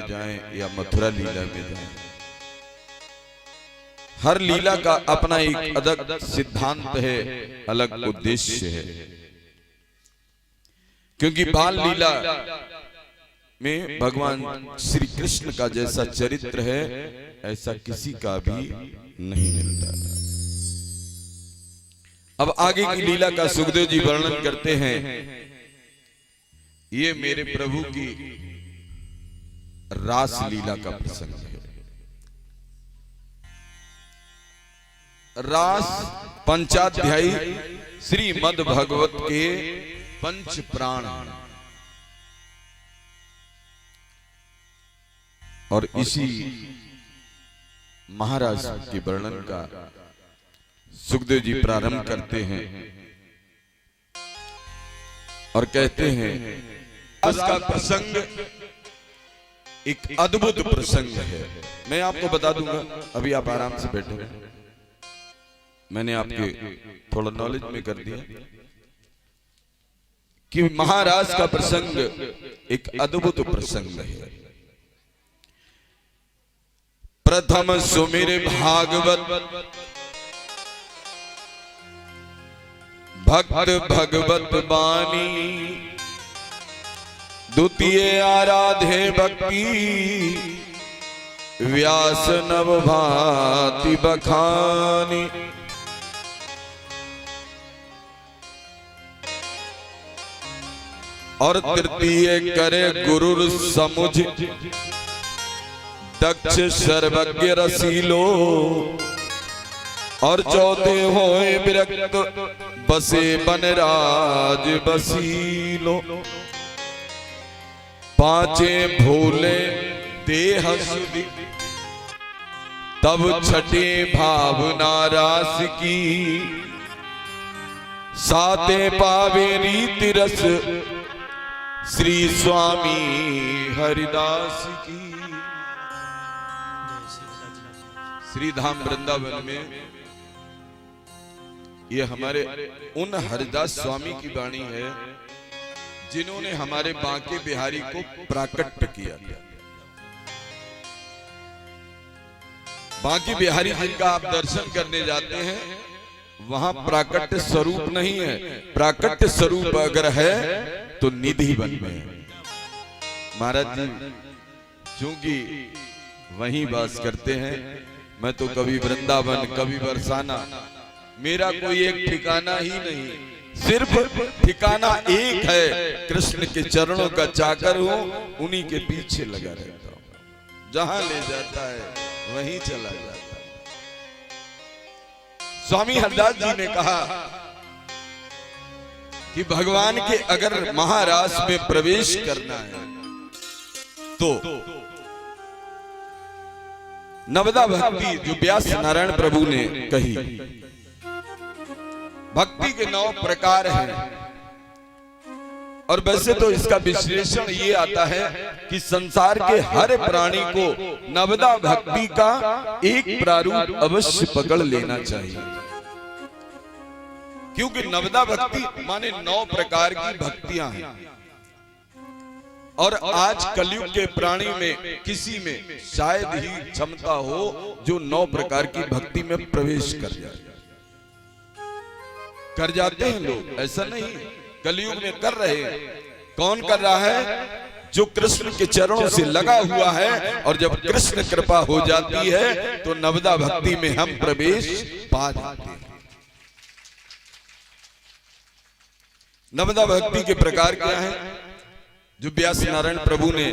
में जाएं या मथुरा लीला में जाएं, हर लीला का अपना एक अलग सिद्धांत है, अलग उद्देश्य है। क्योंकि बाल लीला में भगवान श्री कृष्ण का जैसा चरित्र है ऐसा किसी का भी नहीं मिलता। अब आगे की लीला का सुखदेव जी वर्णन करते हैं। ये मेरे प्रभु की रास लीला का प्रसंग है। रास पंचाध्यायी श्रीमद् भागवत के पंच प्राण और इसी महाराज के वर्णन का सुखदेव जी प्रारंभ करते हैं और कहते हैं इसका प्रसंग एक अद्भुत प्रसंग है। मैं आपको बता दूंगा, अभी आप आराम से बैठे हैं, मैंने आपके थोड़ा नॉलेज में कर दिया कि महाराज का प्रसंग एक अद्भुत प्रसंग है। प्रथम सुमिर भागवत भक्त भगवत बानी, द्वितीय आराधे भक्ति व्यास नव भांति बखानी। और तृतीय करे गुरु समुझ दक्ष सर्वज्ञ रसीलो। और चौथे होए विरक्त बसे बनराज बसीलो। पांचे भूले देह सुधि तब छठे भावना रास की। साते पावे रीति रस श्री स्वामी हरिदास की। श्री धाम वृंदावन में ये हमारे उन हरिदास स्वामी की वाणी है जिन्होंने हमारे बांके बिहारी को प्राकट्य किया। बांके बिहारी जिनका आप दर्शन करने जाते हैं वहां प्राकट्य स्वरूप नहीं है, प्राकट्य स्वरूप अगर है तो निधि वन में। महाराज जी चूंकि वहीं वास करते हैं, मैं तो कभी वृंदावन कभी बरसाना, मेरा कोई एक ठिकाना ही नहीं, सिर्फ ठिकाना एक है, कृष्ण के चरणों का चाकर हूं, उन्हीं के पीछे लगा रहता हूं, जहां ले जाता है वहीं चला जाता है। स्वामी हरदास जी ने कहा कि भगवान के अगर महारास में प्रवेश करना है तो नवदा भक्ति जो व्यास नारायण प्रभु ने कही, भक्ति के 9 प्रकार हैं। और वैसे तो इसका विश्लेषण ये आता है कि संसार के हर प्राणी को नवदा भक्ति का एक प्रारूप अवश्य पकड़ लेना चाहिए। क्योंकि नवदा भक्ति माने 9 प्रकार की भक्तियां हैं। और आज कलयुग के प्राणी में किसी में शायद ही क्षमता हो जो 9 प्रकार की भक्ति में प्रवेश कर जाए। कर जाते हैं लोग, ऐसा नहीं, कलयुग में कर रहे हैं। कौन कर रहा है? जो कृष्ण के चरणों से लगा हुआ है। और जब कृष्ण कृपा हो जाती है तो नवदा भक्ति में हम प्रवेश पा जाते हैं। नवदा भक्ति के प्रकार क्या हैं जो व्यास नारायण प्रभु ने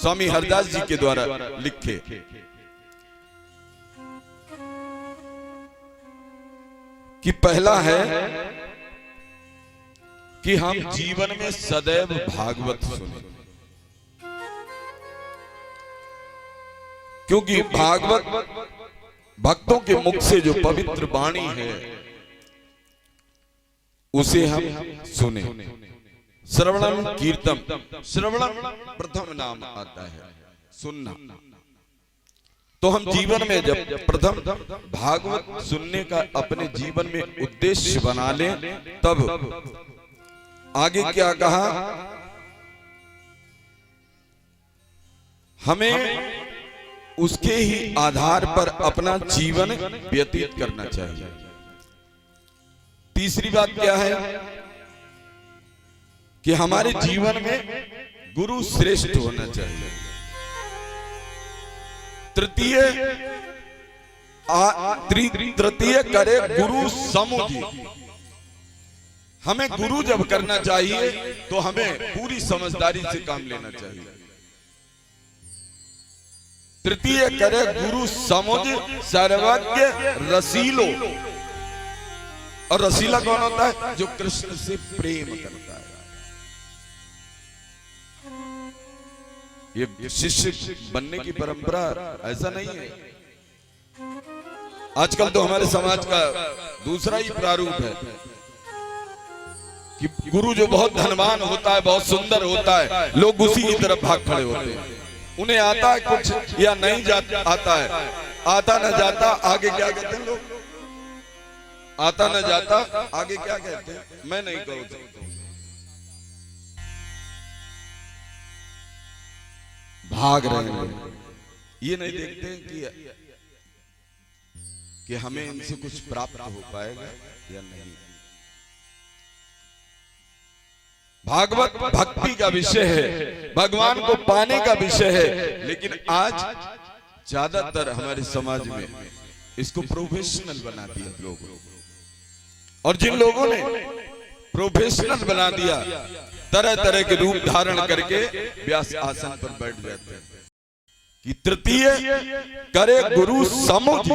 स्वामी हरदास जी के द्वारा लिखे? कि पहला है कि हम जीवन में सदैव भागवत सुने। क्योंकि भागवत भक्तों के मुख से जो पवित्र वाणी है उसे हम सुने। श्रवणम कीर्तन, श्रवणम प्रथम नाम आता है सुनना। तो हम जीवन में जब प्रथम भागवत सुनने का अपने जीवन में उद्देश्य बना लें, तब आगे क्या कहा? हमें उसके ही आधार पर अपना जीवन व्यतीत करना चाहिए। तीसरी बात क्या है कि हमारे जीवन में गुरु श्रेष्ठ होना चाहिए। तृतीय करे गुरु समुझ। हमें गुरु जब करना चाहिए तो हमें पूरी समझदारी से काम लेना चाहिए। तृतीय करे गुरु समुझ सर्वज्ञ रसीलो। और रसीला कौन होता है? जो कृष्ण से प्रेम करता है। ये शिष्य बनने की परंपरा ऐसा नहीं है। आजकल तो हमारे समाज का दूसरा ही प्रारूप है कि गुरु जो बहुत धनवान होता है, बहुत सुंदर होता है, लोग उसी की तरफ भाग खड़े होते हैं। उन्हें आता है कुछ या नहीं आता है, आता न जाता, आगे क्या कहते हैं लोग? आता न जाता, आगे क्या कहते हैं? मैं नहीं कहूँ। भाग रहे हैं। ये नहीं देखते हैं कि हमें इनसे कुछ प्राप्त हो पाएगा या नहीं। भागवत भक्ति का विषय है, भगवान को पाने का विषय है, लेकिन आज ज्यादातर हमारे समाज में इसको प्रोफेशनल बना दिया लोगों। और जिन लोगों ने प्रोफेशनल बना दिया, तरह तरह के रूप धारण करके व्यास आसन पर बैठ जाते हैं। कि तृतीय करे गुरु समुझ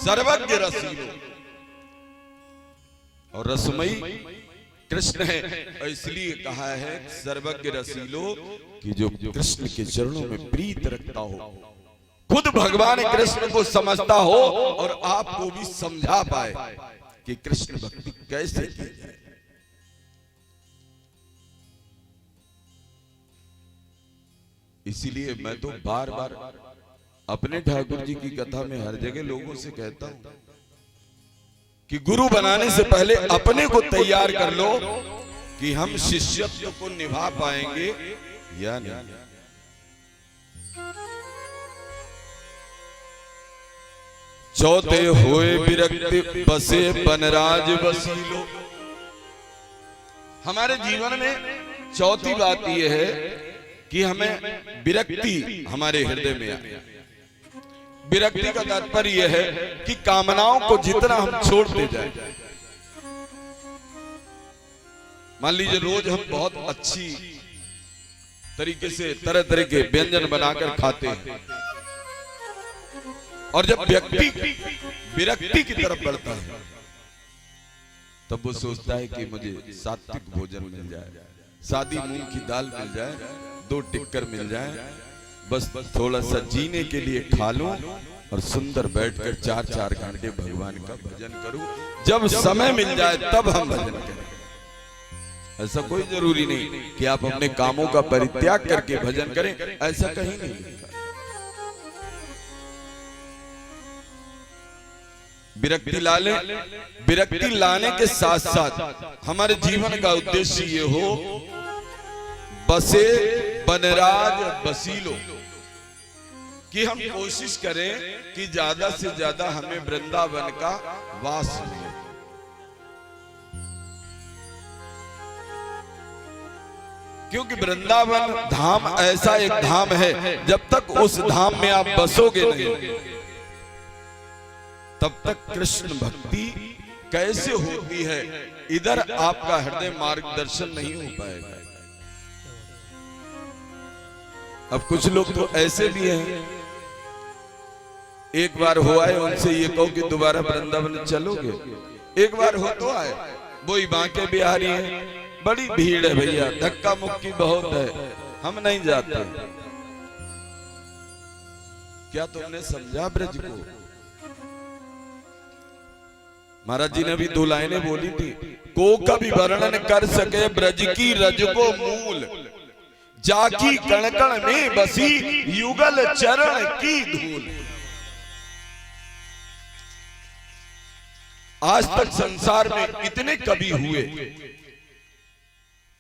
सर्वज्ञ रसीलो। और रसमयी कृष्ण है, इसलिए कहा है सर्वज्ञ रसीलो कि जो कृष्ण के चरणों में प्रीत रखता हो, खुद भगवान कृष्ण को समझता हो और आपको भी समझा पाए कि कृष्ण भक्ति कैसे की जाए। इसीलिए मैं तो बार बार अपने ठाकुर जी की कथा में हर जगह लोगों से कहता हूं कि गुरु बनाने से पहले अपने को तैयार कर लो कि हम शिष्यत्व को निभा पाएंगे या नहीं। चौथे होए विरक्ति बसे बनराज बसीलो। हमारे जीवन में चौथी बात यह है कि हमें विरक्ति हमारे हृदय में आए। विरक्ति का तात्पर्य यह है कि कामनाओं को जितना हम छोड़ते जाए। मान लीजिए रोज हम बहुत अच्छी तरीके से तरह तरह के व्यंजन बनाकर खाते हैं, और जब व्यक्ति विरक्ति की तरफ बढ़ता है तब वो सोचता है कि मुझे सात्विक भोजन मिल जाए, सादी मूंग की दाल मिल जाए, 2 टिक्कर मिल जाए, बस थोड़ा सा जीने के लिए खा लूं और सुंदर बैठकर 4-4 घंटे भगवान का भजन करूं। जब समय मिल जाए तब हम भजन करें। ऐसा कोई जरूरी नहीं कि आप अपने कामों का परित्याग करके भजन करें, ऐसा कहीं नहीं लिखा। विरक्ति लाने के साथ साथ हमारे जीवन का उद्देश्य ये हो बसे बनराज बसीलो, कि हम कोशिश करें कि ज्यादा से ज्यादा हमें वृंदावन का वास मिले। क्योंकि वृंदावन धाम ऐसा एक धाम है, जब तक उस धाम में आप बसोगे नहीं तब तक कृष्ण भक्ति कैसे होती है, इधर आपका हृदय मार्गदर्शन नहीं हो पाएगा। अब कुछ लोग तो ऐसे भी हैं, एक बार हो आए उनसे ये कहो कि दोबारा वृंदावन चलोगे, एक बार हो तो आए, वही बांके बिहारी हैं, बड़ी भीड़ है भैया, धक्का मुक्की बहुत है, हम नहीं जाते। क्या तुमने समझा ब्रज को? महाराज जी ने भी 2 लाइनें बोली थी, को कभी वर्णन कर सके ब्रज की रज को मूल, जाकी कण कण में बसी युगल चरण की धूल। आज तक संसार में इतने कवि हुए,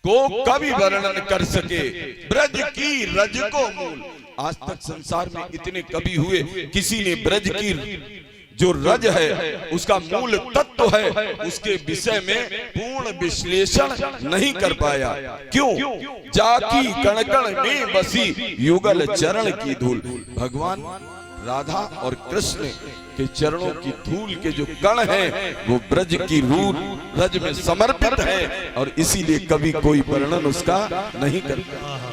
को कवि वर्णन कर सके ब्रज की रज को मूल, आज तक संसार में इतने कवि हुए, किसी ने ब्रज की जो रज है उसका मूल तत्व है उसके विषय में पूर्ण विश्लेषण नहीं कर पाया। क्यों? जाकी कण कण में बसी युगल चरण की धूल। भगवान राधा और कृष्ण के चरणों की धूल के जो कण हैं वो ब्रज की रूप रज में समर्पित है, और इसीलिए कभी कोई वर्णन उसका नहीं करता।